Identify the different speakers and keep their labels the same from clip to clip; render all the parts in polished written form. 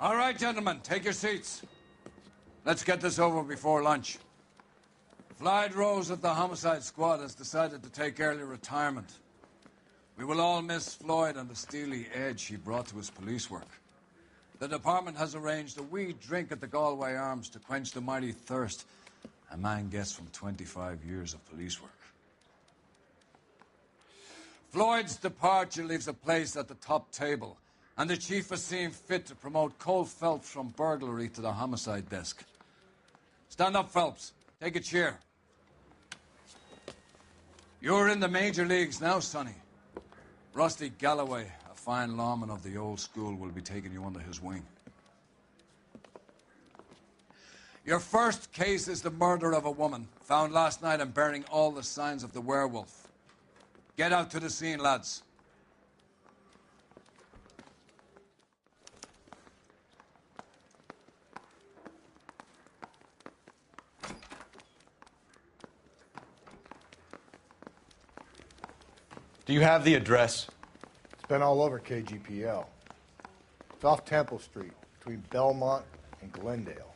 Speaker 1: All right, gentlemen, take your seats. Let's get this over before lunch. Floyd Rose of the Homicide Squad has decided to take early retirement. We will all miss Floyd and the steely edge he brought to his police work. The department has arranged a wee drink at the Galway Arms to quench the mighty thirst a man gets from 25 years of police work. Floyd's departure leaves a place at the top table, and the chief has seen fit to promote Cole Phelps from burglary to the homicide desk. Stand up, Phelps. Take a chair. You're in the major leagues now, Sonny. Rusty Galloway, a fine lawman of the old school, will be taking you under his wing. Your first case is the murder of a woman, found last night and bearing all the signs of the werewolf. Get out to the scene, lads.
Speaker 2: Do you have the address?
Speaker 3: It's been all over KGPL. It's off Temple Street, between Belmont and Glendale.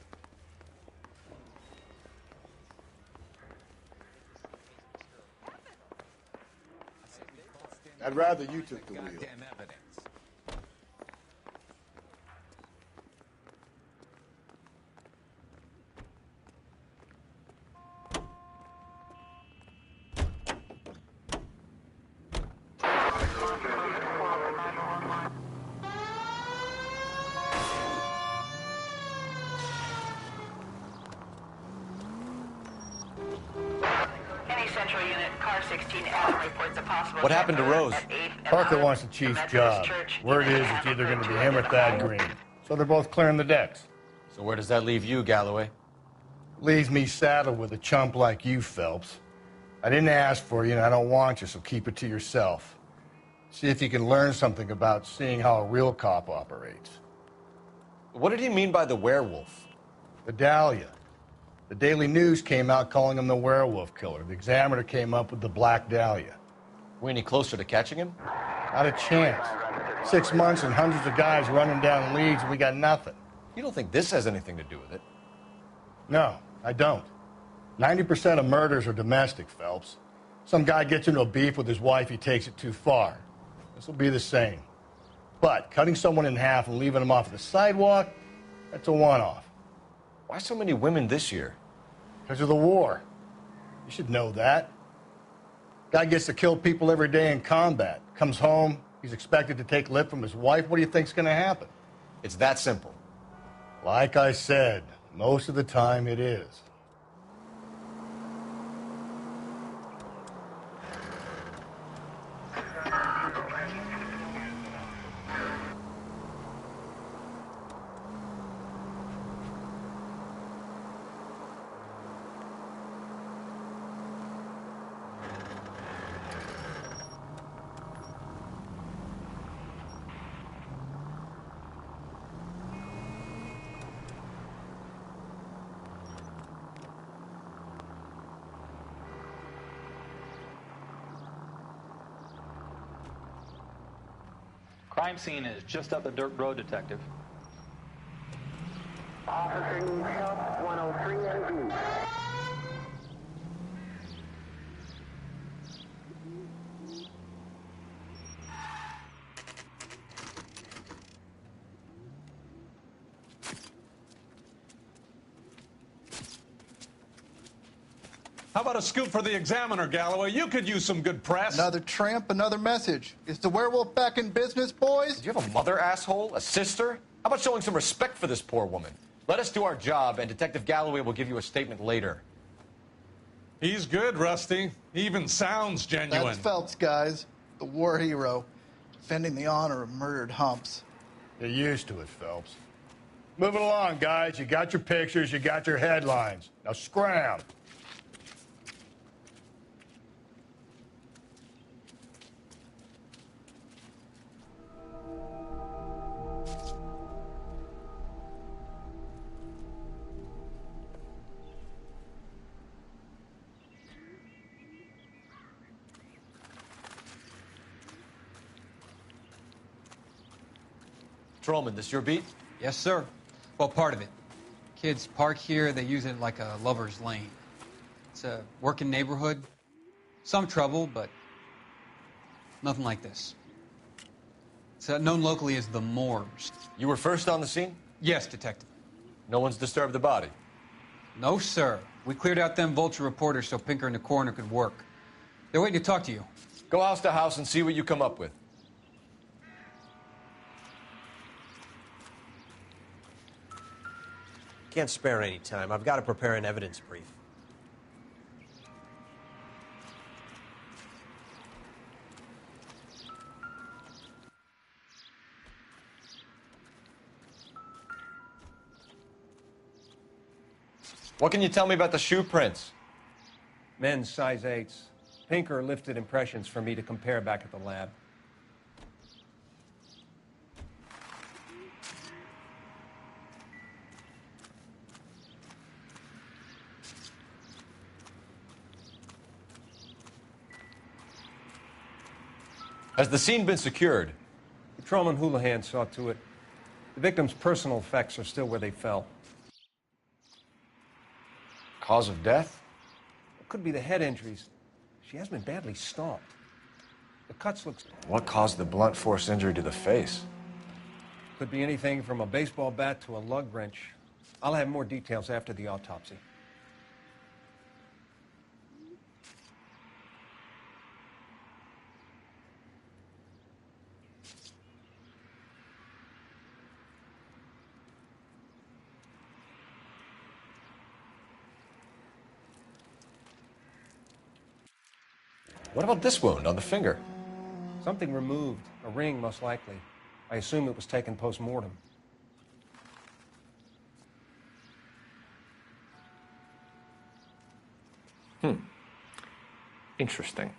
Speaker 3: I'd rather you took the wheel.
Speaker 4: Central unit, car 16L reports a possible...
Speaker 2: What happened to Rose?
Speaker 3: Parker wants the chief's job. Word is it's either going to be him or Thad Green. So they're both clearing the decks.
Speaker 2: So where does that leave you, Galloway?
Speaker 3: Leaves me saddled with a chump like you, Phelps. I didn't ask for you, and I don't want you, so keep it to yourself. See if you can learn something about seeing how a real cop operates.
Speaker 2: What did he mean by the werewolf?
Speaker 3: The Dahlia. The Daily News came out calling him the werewolf killer. The Examiner came up with the Black Dahlia.
Speaker 2: We any closer to catching him?
Speaker 3: Not a chance. 6 months and hundreds of guys running down leads, and we got nothing.
Speaker 2: You don't think this has anything to do with it?
Speaker 3: No, I don't. 90% of murders are domestic, Phelps. Some guy gets into a beef with his wife, he takes it too far. This will be the same. But cutting someone in half and leaving them off at the sidewalk, that's a one-off.
Speaker 2: Why so many women this year?
Speaker 3: Because of the war. You should know that. Guy gets to kill people every day in combat. Comes home, he's expected to take lip from his wife. What do you think's going to happen?
Speaker 2: It's that simple.
Speaker 3: Like I said, most of the time it is.
Speaker 5: Crime scene is just up the dirt road, Detective.
Speaker 6: Officer needs help, 103 and east.
Speaker 7: How about a scoop for the Examiner, Galloway? You could use some good press.
Speaker 8: Another tramp, another message. Is the werewolf back in business, boys?
Speaker 2: Do you have a mother, asshole? A sister? How about showing some respect for this poor woman? Let us do our job, and Detective Galloway will give you a statement later.
Speaker 7: He's good, Rusty. He even sounds genuine.
Speaker 8: That's Phelps, guys. The war hero. Defending the honor of murdered humps.
Speaker 3: You're used to it, Phelps. Moving along, guys. You got your pictures, you got your headlines. Now scram.
Speaker 2: Trollman, this your beat?
Speaker 9: Yes, sir. Well, part of it. Kids park here, they use it like a lover's lane. It's a working neighborhood. Some trouble, but nothing like this. It's known locally as the Moors.
Speaker 2: You were first on the scene?
Speaker 9: Yes, Detective.
Speaker 2: No one's disturbed the body?
Speaker 9: No, sir. We cleared out them vulture reporters so Pinker and the coroner could work. They're waiting to talk to you.
Speaker 2: Go house to house and see what you come up with.
Speaker 10: Can't spare any time. I've got to prepare an evidence brief.
Speaker 2: What can you tell me about the shoe prints?
Speaker 11: Men's size 8s. Pinker lifted impressions for me to compare back at the lab.
Speaker 2: Has the scene been secured?
Speaker 11: Patrolman Houlihan saw to it. The victim's personal effects are still where they fell.
Speaker 2: Cause of death?
Speaker 11: It could be the head injuries. She has been badly stomped. The cuts look...
Speaker 2: What caused the blunt force injury to the face?
Speaker 11: Could be anything from a baseball bat to a lug wrench. I'll have more details after the autopsy.
Speaker 2: What about this wound on the finger?
Speaker 11: Something removed. A ring, most likely. I assume it was taken post-mortem.
Speaker 2: Interesting.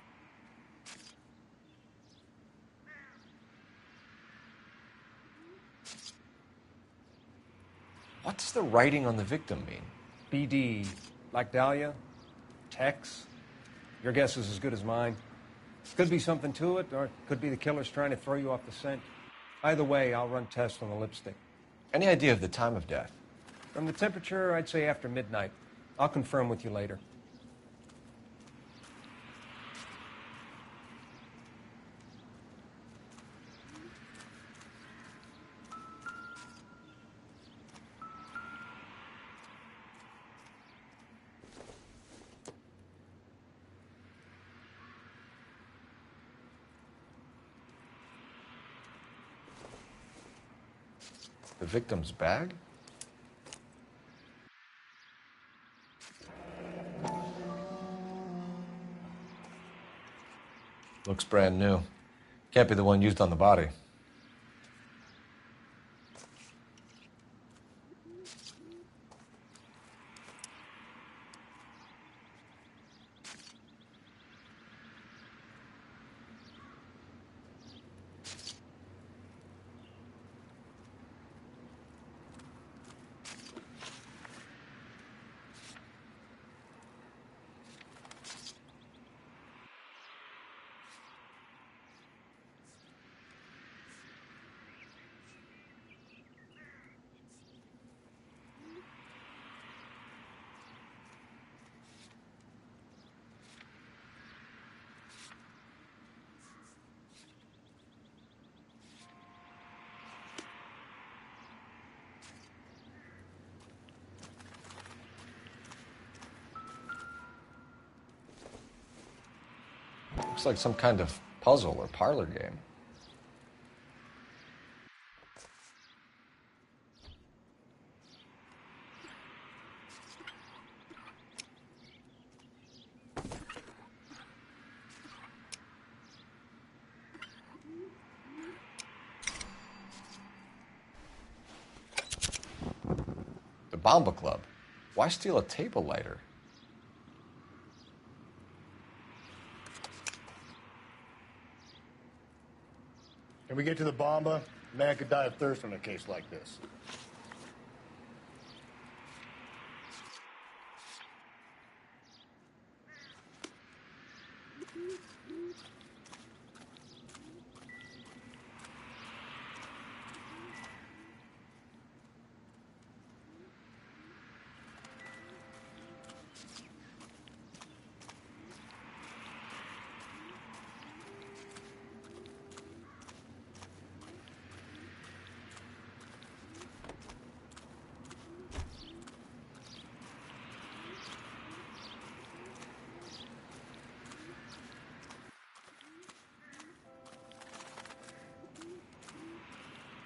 Speaker 2: What does the writing on the victim mean?
Speaker 11: BD. Like Dahlia? Tex? Your guess is as good as mine. Could be something to it, or it could be the killer's trying to throw you off the scent. Either way, I'll run tests on the lipstick.
Speaker 2: Any idea of the time of death?
Speaker 11: From the temperature, I'd say after midnight. I'll confirm with you later.
Speaker 2: The victim's bag? Looks brand new. Can't be the one used on the body. Looks like some kind of puzzle or parlor game. The Bomba Club. Why steal a table lighter?
Speaker 3: Can we get to the Bomba? Man could die of thirst on a case like this.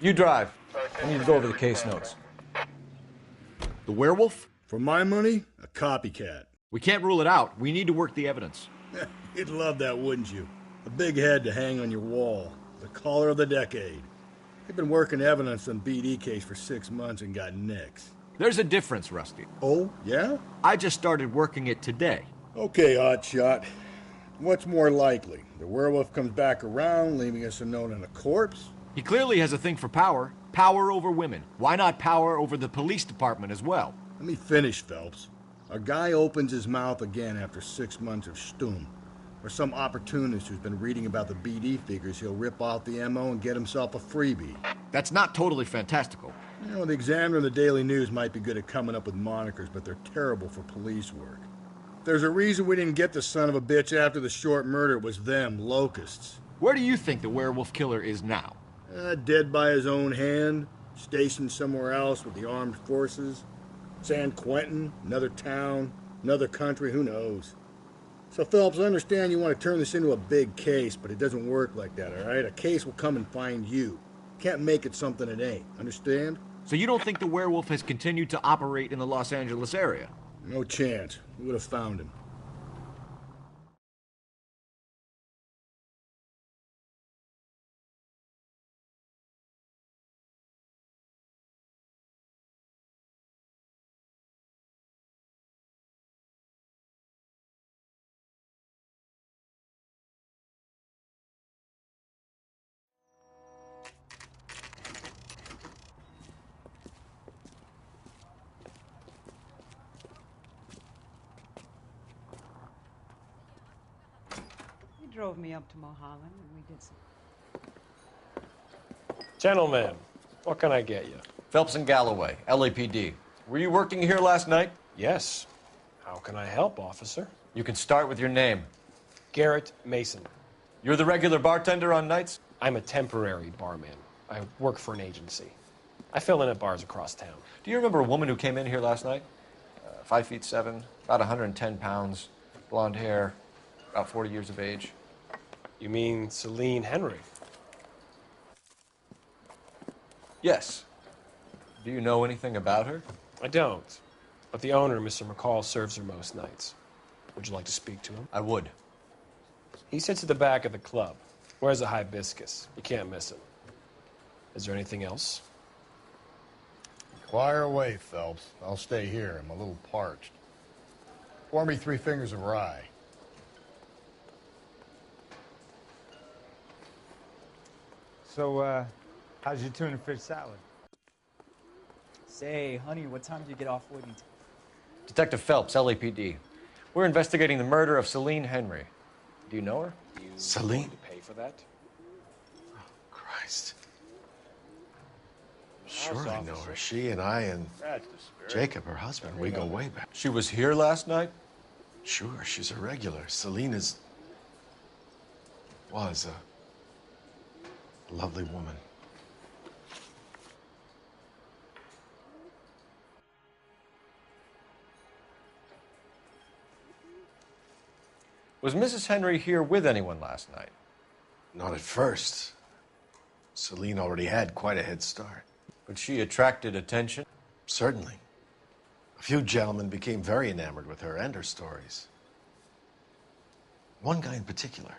Speaker 2: You drive. I need to go over the case notes. The werewolf?
Speaker 3: For my money, a copycat.
Speaker 2: We can't rule it out. We need to work the evidence.
Speaker 3: You'd love that, wouldn't you? A big head to hang on your wall. The caller of the decade. They've been working evidence on BD case for 6 months and got nicks.
Speaker 2: There's a difference, Rusty.
Speaker 3: Oh, yeah?
Speaker 2: I just started working it today.
Speaker 3: Okay, hotshot. What's more likely? The werewolf comes back around, leaving us a note on a corpse?
Speaker 2: He clearly has a thing for power. Power over women. Why not power over the police department as well?
Speaker 3: Let me finish, Phelps. A guy opens his mouth again after 6 months of stum. Or some opportunist who's been reading about the BD figures he'll rip off the MO and get himself a freebie.
Speaker 2: That's not totally fantastical.
Speaker 3: You know, the Examiner and the Daily News might be good at coming up with monikers, but they're terrible for police work. There's a reason we didn't get the son of a bitch after the short murder. It was them, locusts.
Speaker 2: Where do you think the werewolf killer is now?
Speaker 3: Dead by his own hand, stationed somewhere else with the armed forces. San Quentin, another town, another country, who knows? So, Phelps, I understand you want to turn this into a big case, but it doesn't work like that, all right? A case will come and find you. Can't make it something it ain't, understand?
Speaker 2: So you don't think the werewolf has continued to operate in the Los Angeles area?
Speaker 3: No chance. We would have found him.
Speaker 12: Drove me up to Mulholland and we did some.
Speaker 13: Gentlemen, what can I get you?
Speaker 2: Phelps and Galloway, LAPD. Were you working here last night?
Speaker 13: Yes. How can I help, officer?
Speaker 2: You can start with your name.
Speaker 13: Garrett Mason.
Speaker 2: You're the regular bartender on nights?
Speaker 13: I'm a temporary barman. I work for an agency. I fill in at bars across town.
Speaker 2: Do you remember a woman who came in here last night? 5'7", about 110 pounds, blonde hair, about 40 years of age.
Speaker 13: You mean Celine Henry?
Speaker 2: Yes. Do you know anything about her?
Speaker 13: I don't. But the owner, Mr. McCall, serves her most nights. Would you like to speak to him?
Speaker 2: I would.
Speaker 13: He sits at the back of the club. Wears a hibiscus. You can't miss him. Is there anything else?
Speaker 3: Fire away, Phelps. I'll stay here. I'm a little parched. Pour me 3 fingers of rye.
Speaker 14: So, how's your tuna fish salad?
Speaker 15: Say, honey, what time do you get off Whittington?
Speaker 2: Detective Phelps, LAPD. We're investigating the murder of Celine Henry. Do you know her?
Speaker 13: Celine? To pay for that?
Speaker 16: Oh, Christ. Sure, I know her. She and I and Jacob, her husband, we go way back.
Speaker 2: She was here last night?
Speaker 16: Sure, she's a regular. Celine was a lovely woman.
Speaker 2: Was Mrs. Henry here with anyone last night?
Speaker 16: Not at first. Celine already had quite a head start.
Speaker 2: But she attracted attention?
Speaker 16: Certainly. A few gentlemen became very enamored with her and her stories. One guy in particular.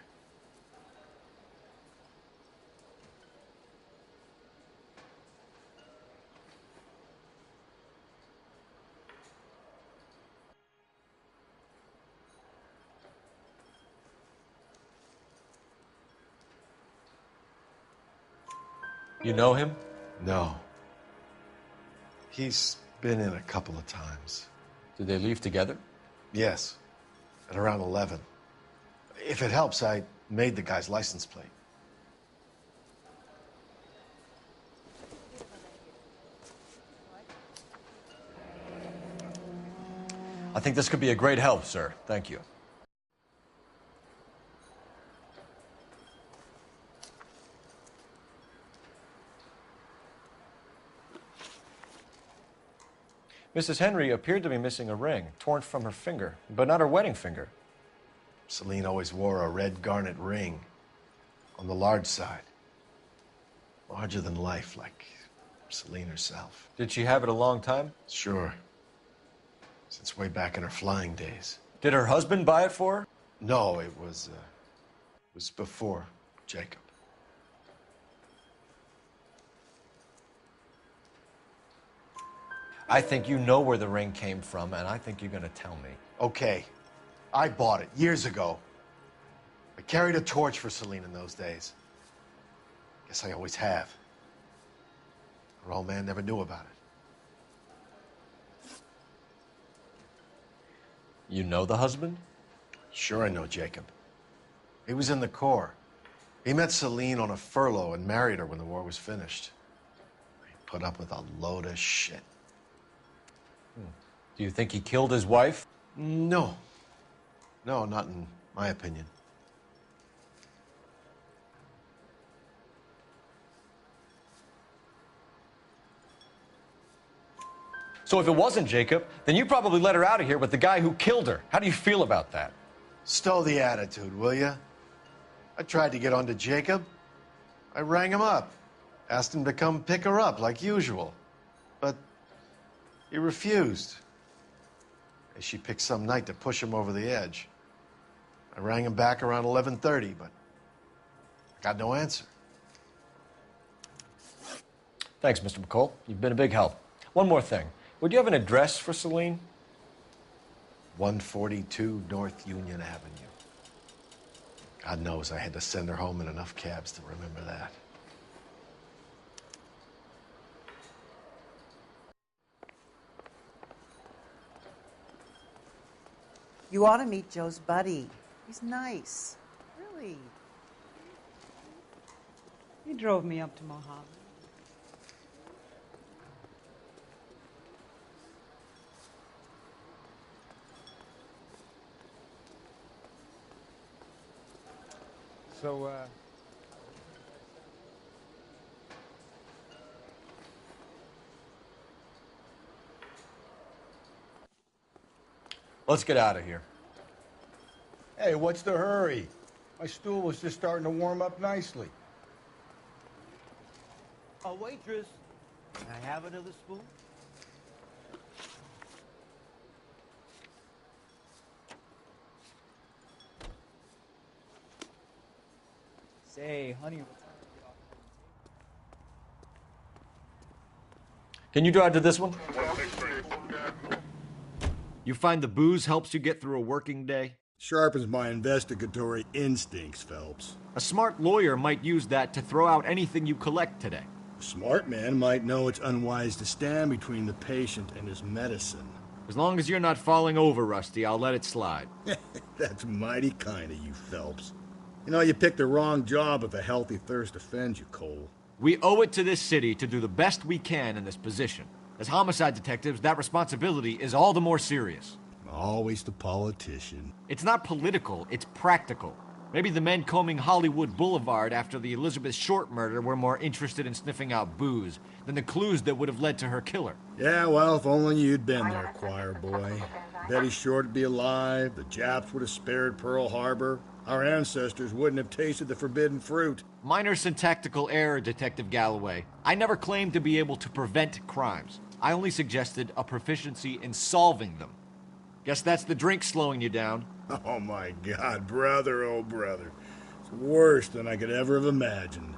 Speaker 2: You know him?
Speaker 16: No. He's been in a couple of times.
Speaker 2: Did they leave together?
Speaker 16: Yes. At around 11. If it helps, I made the guy's license plate.
Speaker 2: I think this could be a great help, sir. Thank you. Mrs. Henry appeared to be missing a ring, torn from her finger, but not her wedding finger.
Speaker 16: Celine always wore a red garnet ring on the large side. Larger than life, like Celine herself.
Speaker 2: Did she have it a long time?
Speaker 16: Sure. Since way back in her flying days.
Speaker 2: Did her husband buy it for her?
Speaker 16: No, it was before Jacob.
Speaker 2: I think you know where the ring came from, and I think you're going to tell me.
Speaker 16: Okay. I bought it years ago. I carried a torch for Celine in those days. Guess I always have. Her old man never knew about it.
Speaker 2: You know the husband?
Speaker 16: Sure I know Jacob. He was in the Corps. He met Celine on a furlough and married her when the war was finished. He put up with a load of shit.
Speaker 2: Do you think he killed his wife?
Speaker 16: No. No, not in my opinion.
Speaker 2: So if it wasn't Jacob, then you probably let her out of here with the guy who killed her. How do you feel about that?
Speaker 16: Stow the attitude, will ya? I tried to get onto Jacob. I rang him up, asked him to come pick her up like usual. But he refused. She picked some night to push him over the edge. I rang him back around 11:30, but I got no answer.
Speaker 2: Thanks, Mr. McCall. You've been a big help. One more thing. Would you have an address for Celine?
Speaker 16: 142 North Union Avenue. God knows I had to send her home in enough cabs to remember that.
Speaker 12: You ought to meet Joe's buddy. He's nice. Really. He drove me up to Mojave.
Speaker 14: So,
Speaker 2: Let's get out of here.
Speaker 3: Hey, what's the hurry? My stool was just starting to warm up nicely.
Speaker 17: A waitress, can I have another spoon?
Speaker 15: Say, honey, what time do you get off?
Speaker 2: Can you drive to this one? You find the booze helps you get through a working day?
Speaker 3: Sharpens my investigatory instincts, Phelps.
Speaker 2: A smart lawyer might use that to throw out anything you collect today.
Speaker 3: A smart man might know it's unwise to stand between the patient and his medicine.
Speaker 2: As long as you're not falling over, Rusty, I'll let it slide.
Speaker 3: That's mighty kind of you, Phelps. You know, you picked the wrong job if a healthy thirst offends you, Cole.
Speaker 2: We owe it to this city to do the best we can in this position. As homicide detectives, that responsibility is all the more serious.
Speaker 3: Always the politician.
Speaker 2: It's not political, it's practical. Maybe the men combing Hollywood Boulevard after the Elizabeth Short murder were more interested in sniffing out booze than the clues that would have led to her killer.
Speaker 3: Yeah, well, if only you'd been there, choir boy. Betty Short would be alive, the Japs would have spared Pearl Harbor, our ancestors wouldn't have tasted the forbidden fruit.
Speaker 2: Minor syntactical error, Detective Galloway. I never claimed to be able to prevent crimes. I only suggested a proficiency in solving them. Guess that's the drink slowing you down.
Speaker 3: Oh my God, brother, oh brother. It's worse than I could ever have imagined.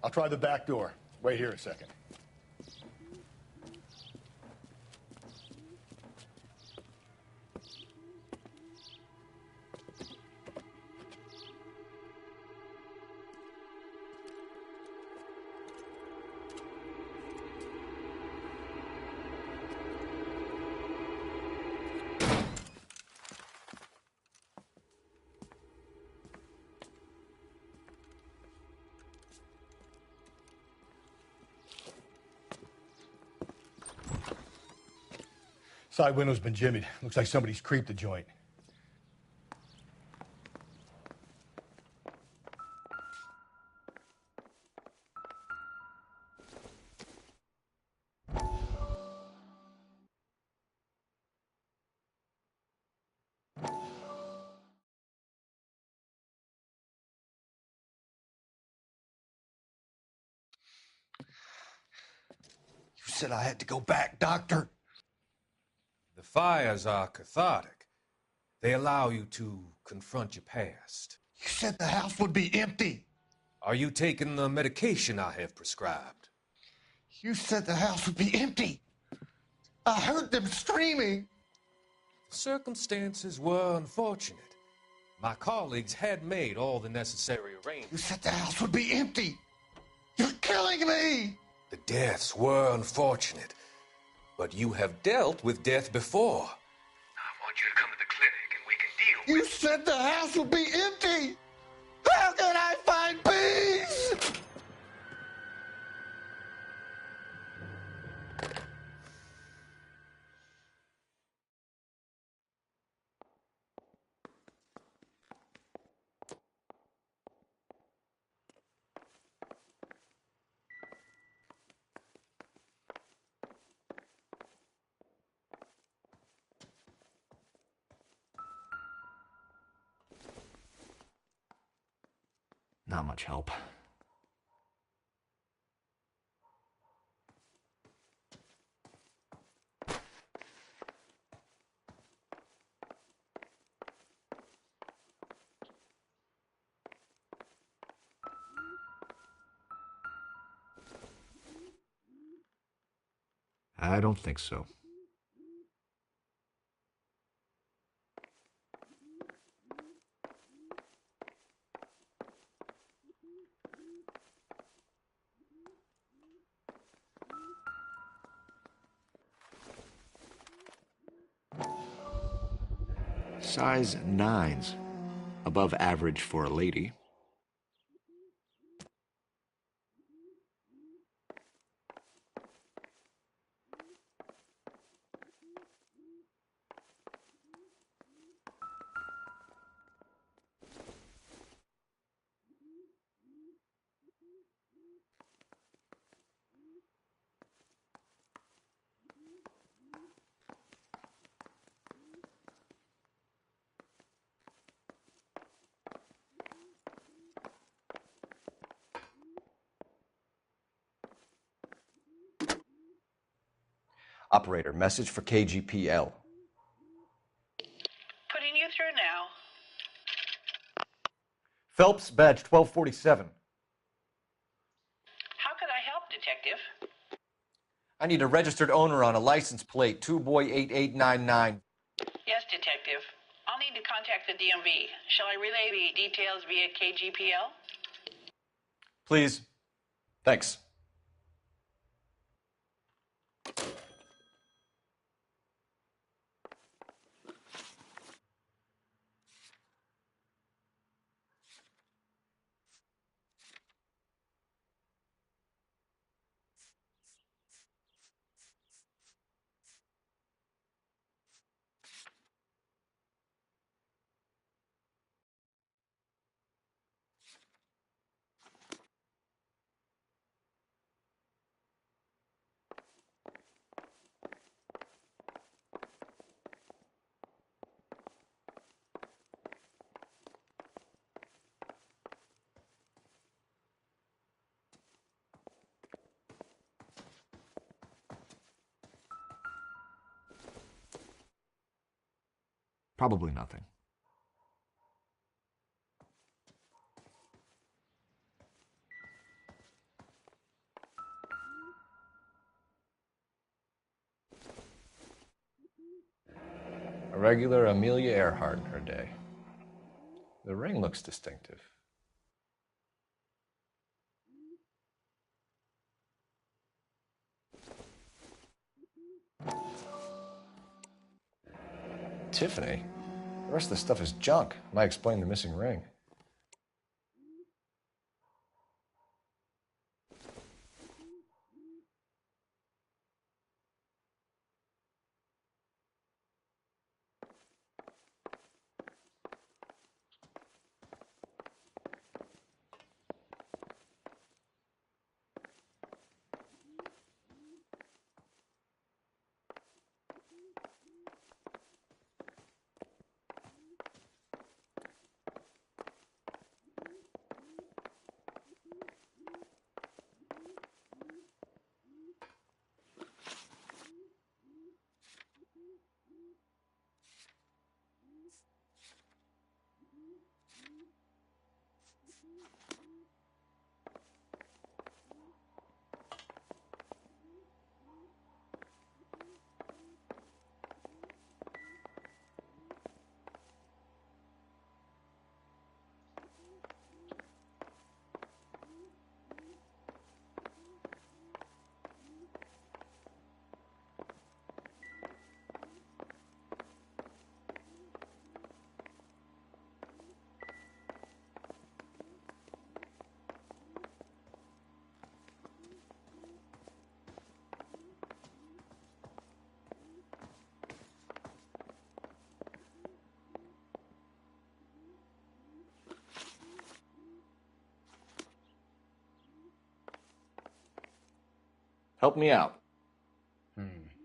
Speaker 3: I'll try the back door. Wait here a second. Side window's been jimmied. Looks like somebody's creeped the joint.
Speaker 18: You said I had to go back, Doctor.
Speaker 19: The fires are cathartic. They allow you to confront your past.
Speaker 18: You said the house would be empty.
Speaker 19: Are you taking the medication I have prescribed?
Speaker 18: You said the house would be empty. I heard them screaming.
Speaker 19: The circumstances were unfortunate. My colleagues had made all the necessary arrangements.
Speaker 18: You said the house would be empty. You're killing me.
Speaker 19: The deaths were unfortunate, but you have dealt with death before. I want you to come to the clinic and we can deal
Speaker 18: with it. You said the house would be empty. How can I find peace?
Speaker 2: Not much help. I don't think so. Size 9s. Above average for a lady.
Speaker 20: Operator, message for KGPL.
Speaker 4: Putting you through now.
Speaker 20: Phelps, badge 1247.
Speaker 4: How could I help, Detective?
Speaker 20: I need a registered owner on a license plate, 2boy8899.
Speaker 4: Yes, Detective. I'll need to contact the DMV. Shall I relay the details via KGPL?
Speaker 20: Please. Thanks.
Speaker 2: Probably nothing.
Speaker 20: A regular Amelia Earhart in her day. The ring looks distinctive. Tiffany? The rest of the stuff is junk. Might explain the missing ring.
Speaker 2: Help me out.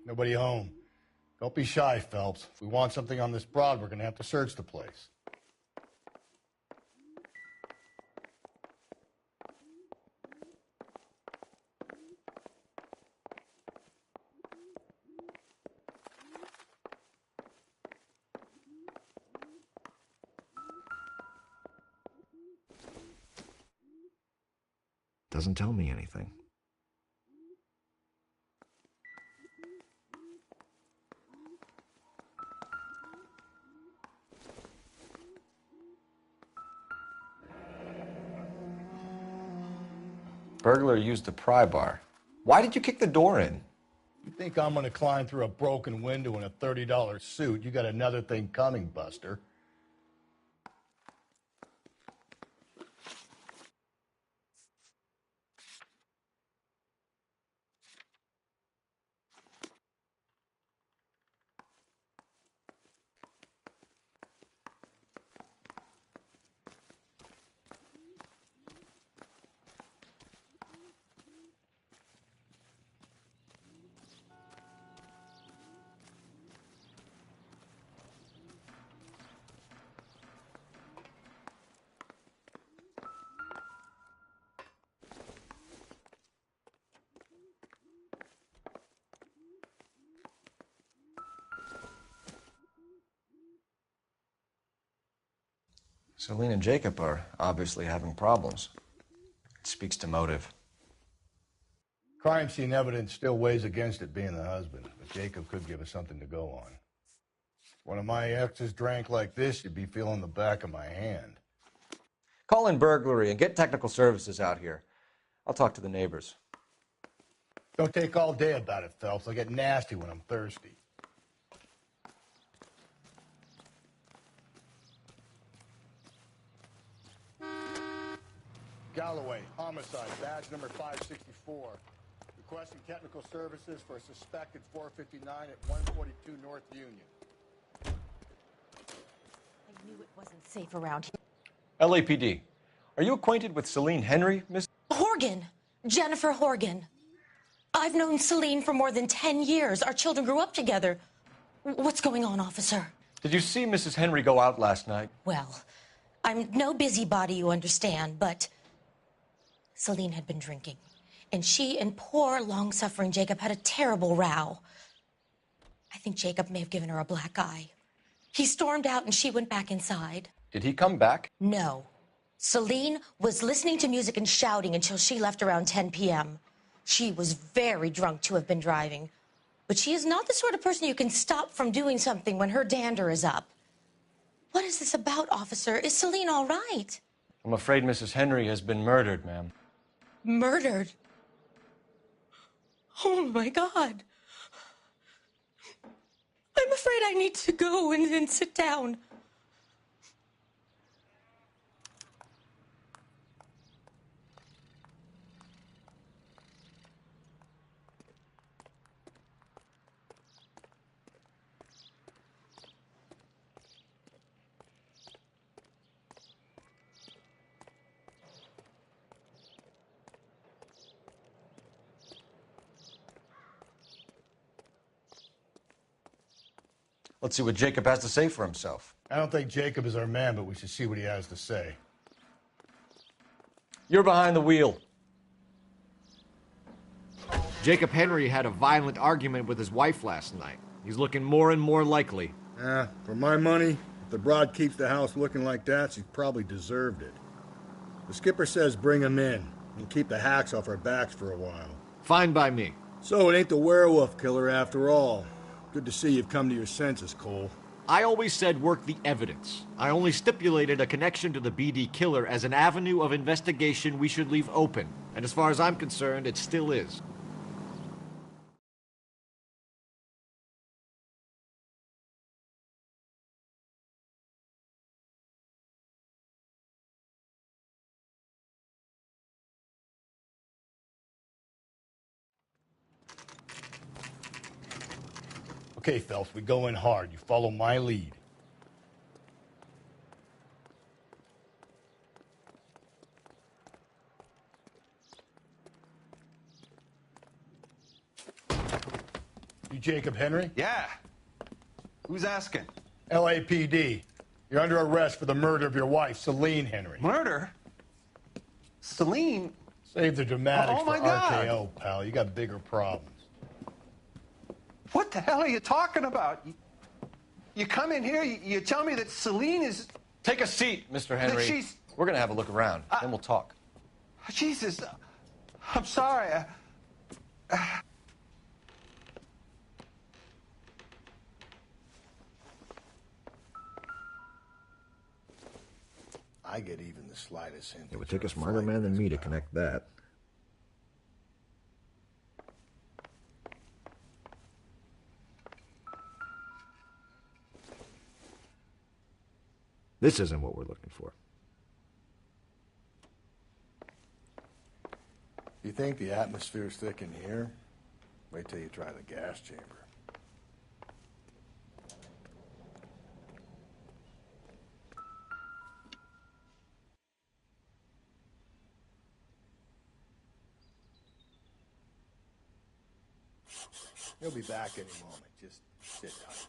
Speaker 3: Nobody home. Don't be shy, Phelps. If we want something on this broad, we're going to have to search the place.
Speaker 2: Doesn't tell me anything. Burglar used the pry bar. Why did you kick the door in?
Speaker 3: You think I'm going to climb through a broken window in a $30 suit? You got another thing coming, Buster.
Speaker 2: Celine and Jacob are obviously having problems. It speaks to motive.
Speaker 3: Crime scene evidence still weighs against it being the husband, but Jacob could give us something to go on. If one of my exes drank like this, you'd be feeling the back of my hand.
Speaker 2: Call in burglary and get technical services out here. I'll talk to the neighbors.
Speaker 3: Don't take all day about it, Phelps. I get nasty when I'm thirsty. Galloway, homicide, badge number 564. Requesting technical services for a suspected 459 at 142 North Union.
Speaker 21: I knew it wasn't safe around here.
Speaker 2: LAPD. Are you acquainted with Celine Henry, Miss?
Speaker 21: Horgan. Jennifer Horgan. I've known Celine for more than 10 years. Our children grew up together. What's going on, officer?
Speaker 2: Did you see Mrs. Henry go out last night?
Speaker 21: Well, I'm no busybody, you understand, but Celine had been drinking, and she and poor, long-suffering Jacob had a terrible row. I think Jacob may have given her a black eye. He stormed out, and she went back inside.
Speaker 2: Did he come back?
Speaker 21: No. Celine was listening to music and shouting until she left around 10 p.m. She was very drunk to have been driving, but she is not the sort of person you can stop from doing something when her dander is up. What is this about, officer? Is Celine all right?
Speaker 2: I'm afraid Mrs. Henry has been murdered, ma'am.
Speaker 21: Murdered? Oh, my God. I'm afraid I need to go and sit down.
Speaker 2: Let's see what Jacob has to say for himself.
Speaker 3: I don't think Jacob is our man, but we should see what he has to say.
Speaker 2: You're behind the wheel. Jacob Henry had a violent argument with his wife last night. He's looking more and more likely.
Speaker 3: For my money, if the broad keeps the house looking like that, she's probably deserved it. The skipper says bring him in and keep the hacks off our backs for a while.
Speaker 2: Fine by me.
Speaker 3: So it ain't the werewolf killer after all. Good to see you've come to your senses, Cole.
Speaker 2: I always said work the evidence. I only stipulated a connection to the BD killer as an avenue of investigation we should leave open. And as far as I'm concerned, it still is.
Speaker 3: Okay, Phelps, we go in hard. You follow my lead. You Jacob Henry?
Speaker 1: Yeah. Who's asking?
Speaker 3: LAPD. You're under arrest for the murder of your wife, Celine Henry.
Speaker 1: Murder? Celine?
Speaker 3: Save the dramatics
Speaker 1: Oh,
Speaker 3: for
Speaker 1: my God.
Speaker 3: RKO, pal. You got bigger problems.
Speaker 1: What the hell are you talking about? You come in here, you tell me that Celine is...
Speaker 10: Take a seat, Mr. Henry.
Speaker 1: she's-
Speaker 10: We're going to have a look around, then we'll talk.
Speaker 1: Jesus, I'm sorry.
Speaker 3: I get even the slightest hint.
Speaker 22: It would take a smarter man than me to connect that. This isn't what we're looking for.
Speaker 3: You think the atmosphere's thick in here? Wait till you try the gas chamber. He'll be back any moment. Just sit tight.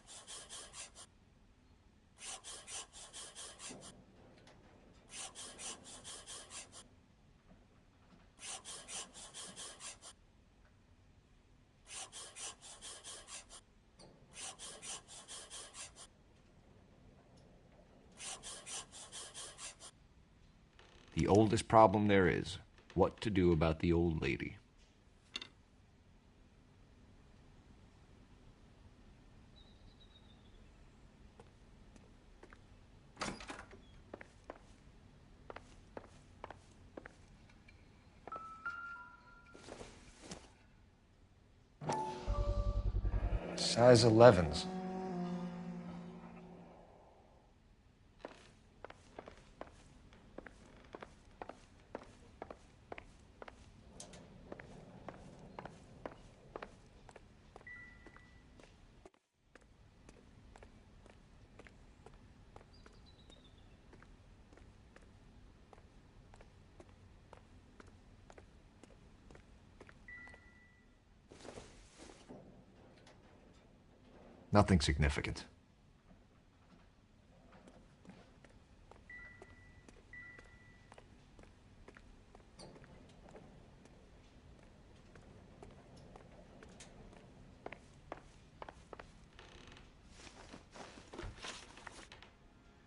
Speaker 2: The oldest problem there is, what to do about the old lady.
Speaker 10: Size 11s.
Speaker 2: Nothing significant.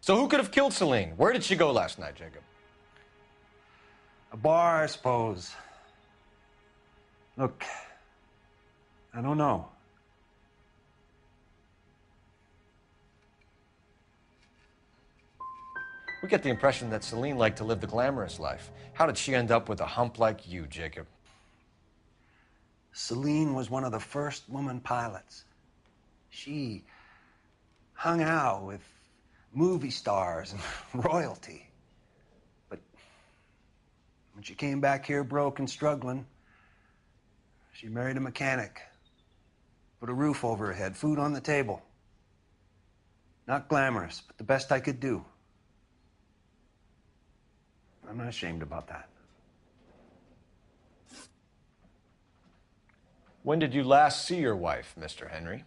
Speaker 10: So who could have killed Celine? Where did she go last night, Jacob?
Speaker 1: A bar, I suppose. Look, I don't know.
Speaker 10: We get the impression that Celine liked to live the glamorous life. How did she end up with a hump like you, Jacob?
Speaker 1: Celine was one of the first woman pilots. She hung out with movie stars and royalty. But when she came back here broke and struggling, she married a mechanic. Put a roof over her head, food on the table. Not glamorous, but the best I could do. I'm not ashamed about that.
Speaker 10: When did you last see your wife, Mr. Henry?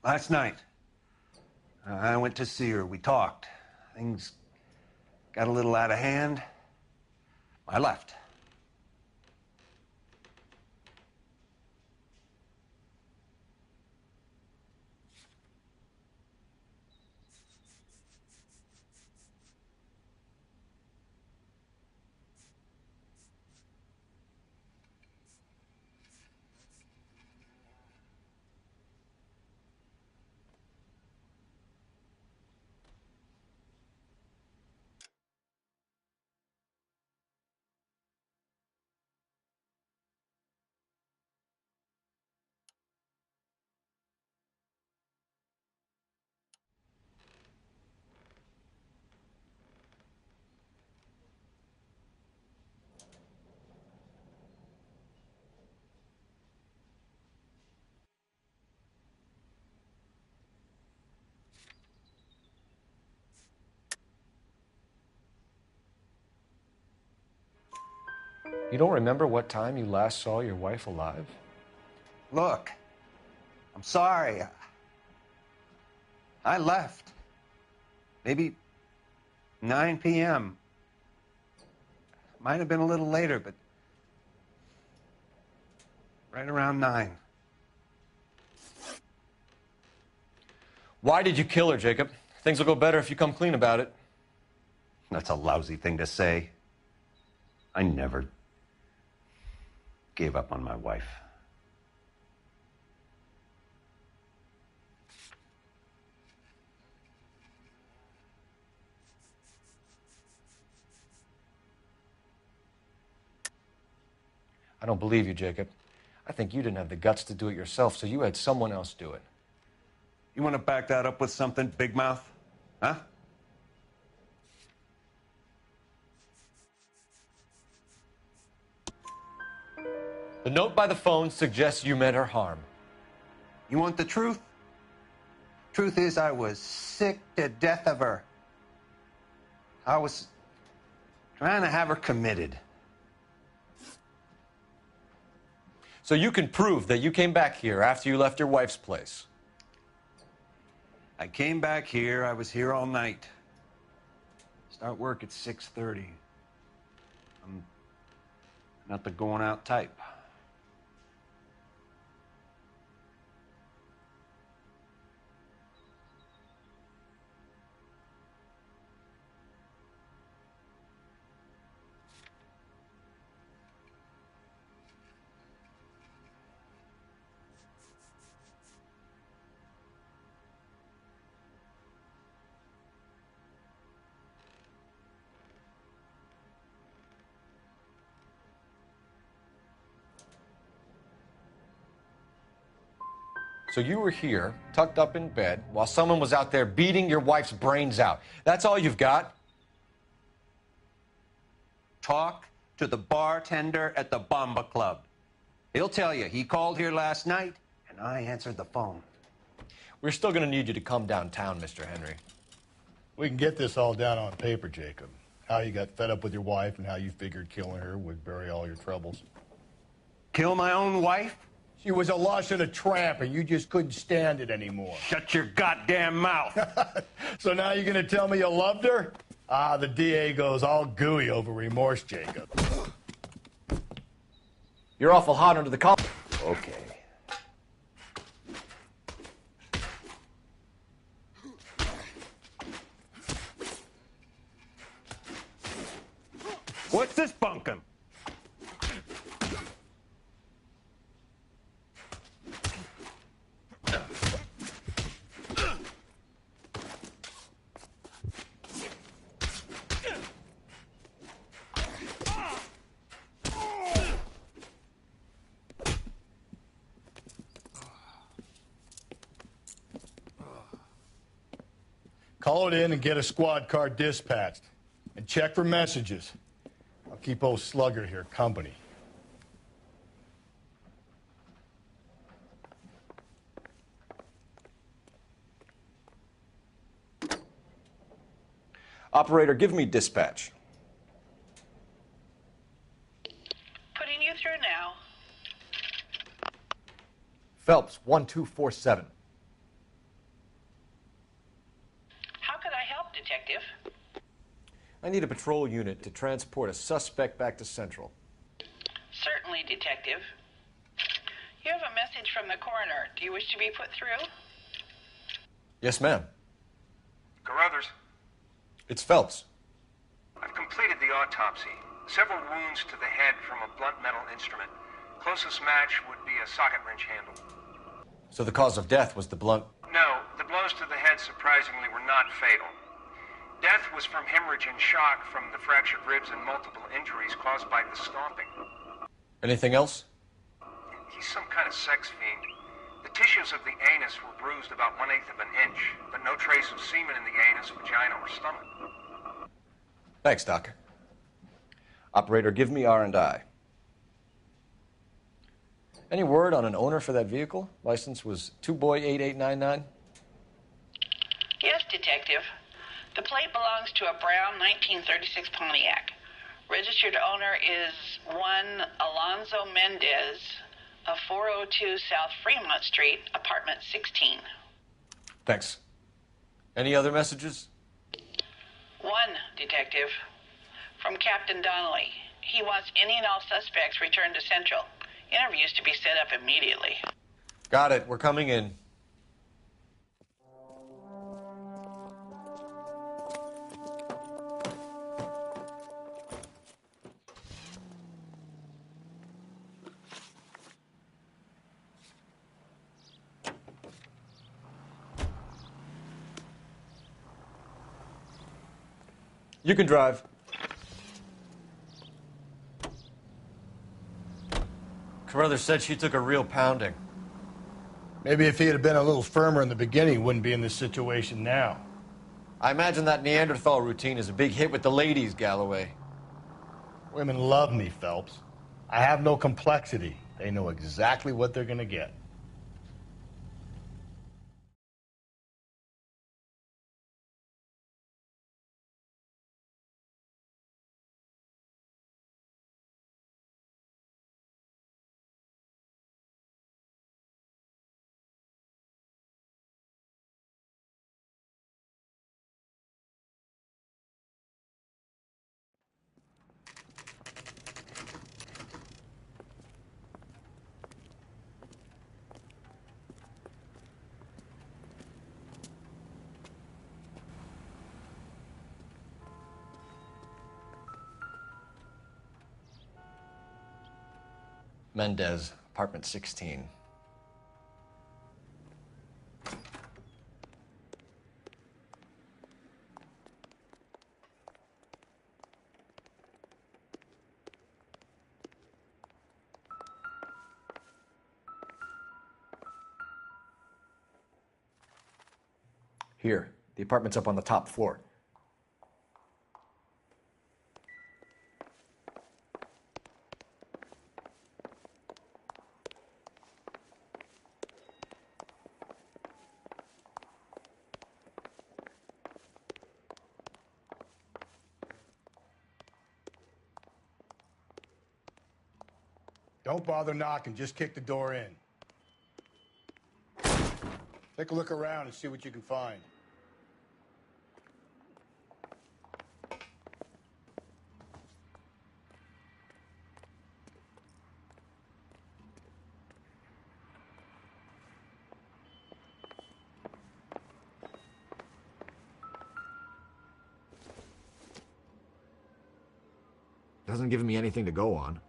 Speaker 1: Last night. I went to see her. We talked. Things got a little out of hand. I left.
Speaker 10: You don't remember what time you last saw your wife alive?
Speaker 1: Look, I'm sorry. I left. Maybe 9 p.m. Might have been a little later, but right around 9.
Speaker 10: Why did you kill her, Jacob? Things will go better if you come clean about it.
Speaker 1: That's a lousy thing to say. I never gave up on my wife.
Speaker 10: I don't believe you, Jacob. I think you didn't have the guts to do it yourself, so you had someone else do it.
Speaker 1: You want to back that up with something, Big Mouth? Huh?
Speaker 10: The note by the phone suggests you meant her harm.
Speaker 1: You want the truth? Truth is, I was sick to death of her. I was trying to have her committed.
Speaker 10: So you can prove that you came back here after you left your wife's place.
Speaker 1: I came back here. I was here all night. Start work at 6:30. I'm not the going out type.
Speaker 10: So you were here, tucked up in bed, while someone was out there beating your wife's brains out. That's all you've got?
Speaker 1: Talk to the bartender at the Bomba Club. He'll tell you he called here last night, and I answered the phone.
Speaker 10: We're still going to need you to come downtown, Mr. Henry.
Speaker 3: We can get this all down on paper, Jacob. How you got fed up with your wife and how you figured killing her would bury all your troubles.
Speaker 1: Kill my own wife?
Speaker 3: She was a lush and a tramp, and you just couldn't stand it anymore.
Speaker 1: Shut your goddamn mouth.
Speaker 3: So now you're going to tell me you loved her? Ah, the DA goes all gooey over remorse, Jacob.
Speaker 10: You're awful hot under the collar.
Speaker 1: Okay. What's this bunkum?
Speaker 3: Call it in and get a squad car dispatched. And check for messages. I'll keep old Slugger here company.
Speaker 10: Operator, give me dispatch.
Speaker 4: Putting you through now.
Speaker 2: Phelps, 1247.
Speaker 4: How could I help, Detective?
Speaker 10: I need a patrol unit to transport a suspect back to Central.
Speaker 4: Certainly, Detective. You have a message from the coroner. Do you wish to be put through?
Speaker 10: Yes, ma'am.
Speaker 5: Carruthers,
Speaker 10: It's Phelps.
Speaker 5: I've completed the autopsy. Several wounds to the head from a blunt metal instrument. Closest match would be a socket wrench handle.
Speaker 10: So the cause of death was the blunt.
Speaker 5: No, the blows to the head surprisingly were not fatal. Death was from hemorrhage and shock from the fractured ribs and multiple injuries caused by the stomping.
Speaker 10: Anything else?
Speaker 5: He's some kind of sex fiend. The tissues of the anus were bruised about 1/8 of an inch, but no trace of semen in the anus, vagina, or stomach.
Speaker 10: Thanks, Doc. Operator, give me R&I. Any word on an owner for that vehicle? License was 2boy8899.
Speaker 4: Yes, Detective. The plate belongs to a brown 1936 Pontiac. Registered owner is one Alonzo Mendez, of 402 South Fremont Street, apartment 16.
Speaker 10: Thanks. Any other messages?
Speaker 4: One, Detective. From Captain Donnelly. He wants any and all suspects returned to Central. Interviews to be set up immediately.
Speaker 10: Got it. We're coming in. You can drive. Carruthers said she took a real pounding.
Speaker 3: Maybe if he had been a little firmer in the beginning, he wouldn't be in this situation now.
Speaker 10: I imagine that Neanderthal routine is a big hit with the ladies, Galloway.
Speaker 3: Women love me, Phelps. I have no complexity. They know exactly what they're going to get.
Speaker 10: Mendez, apartment 16.
Speaker 2: Here, the apartment's up on the top floor.
Speaker 3: Don't bother knocking, just kick the door in. Take a look around and see what you can find.
Speaker 2: Doesn't give me anything to go on.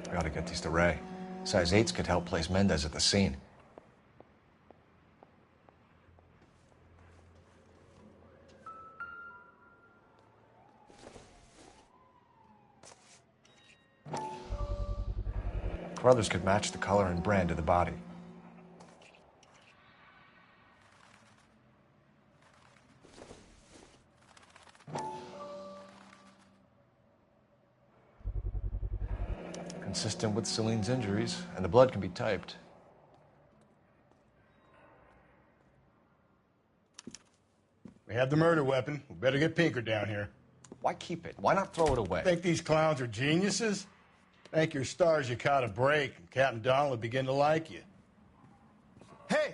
Speaker 10: I gotta get these to Ray. Size 8s could help place Mendez at the scene. Carruthers could match the color and brand of the body. Consistent with Celine's injuries, and the blood can be typed.
Speaker 3: We have the murder weapon. We better get Pinker down here.
Speaker 10: Why keep it? Why not throw it away?
Speaker 3: Think these clowns are geniuses? Thank your stars you caught a break, and Captain Donald will begin to like you.
Speaker 10: Hey,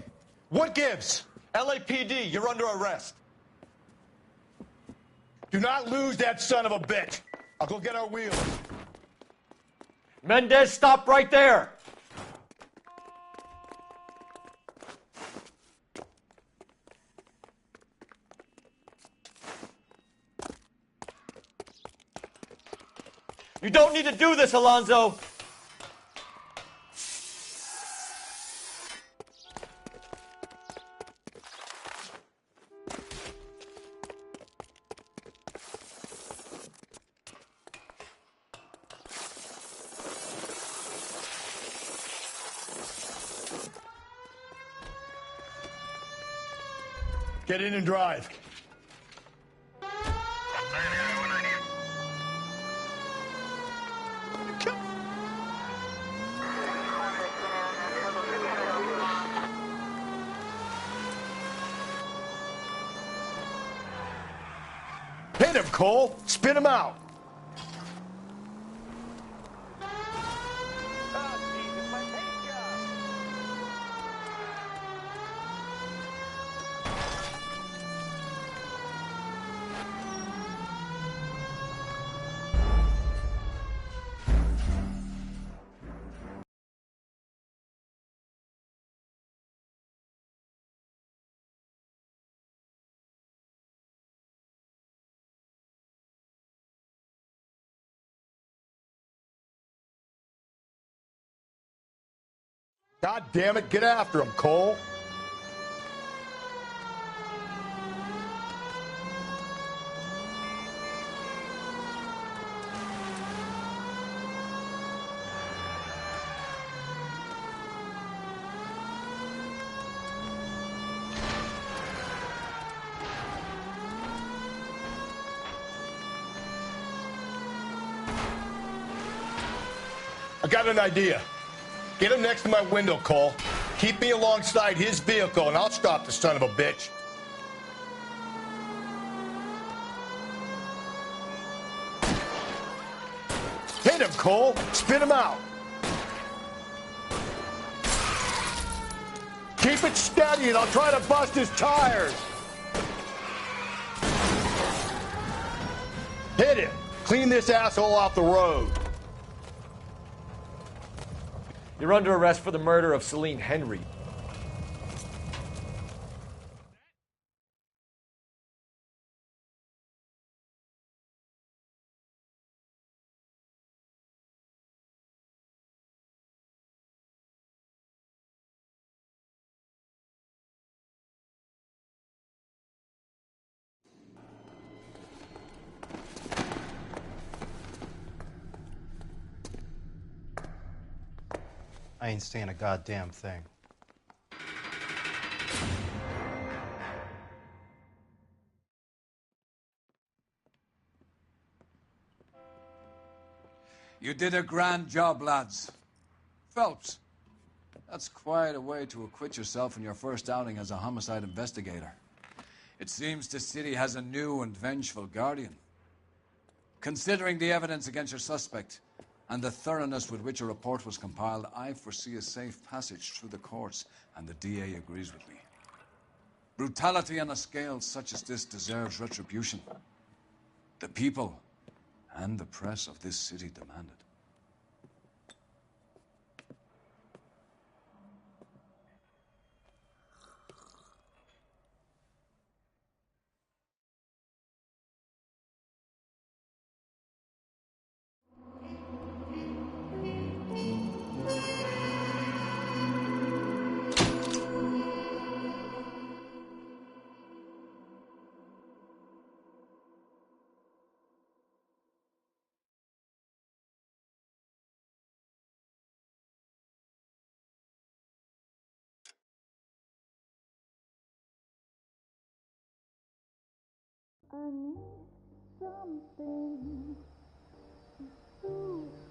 Speaker 10: what gives? LAPD, you're under arrest.
Speaker 3: Do not lose that son of a bitch. I'll go get our wheels.
Speaker 10: Mendez, stop right there! You don't need to do this, Alonzo!
Speaker 3: Get in and drive. Hit him, Cole. Spit him out. God damn it, get after him, Cole. I got an idea. Get him next to my window, Cole. Keep me alongside his vehicle, and I'll stop the son of a bitch. Hit him, Cole. Spit him out. Keep it steady, and I'll try to bust his tires. Hit him. Clean this asshole off the road.
Speaker 2: You're under arrest for the murder of Celine Henry.
Speaker 6: I ain't saying a goddamn thing.
Speaker 7: You did a grand job, lads. Phelps, that's quite a way to acquit yourself in your first outing as a homicide investigator. It seems the city has a new and vengeful guardian. Considering the evidence against your suspect and the thoroughness with which a report was compiled, I foresee a safe passage through the courts, and the DA agrees with me. Brutality on a scale such as this deserves retribution. The people and the press of this city demand it.
Speaker 23: I need something to soothe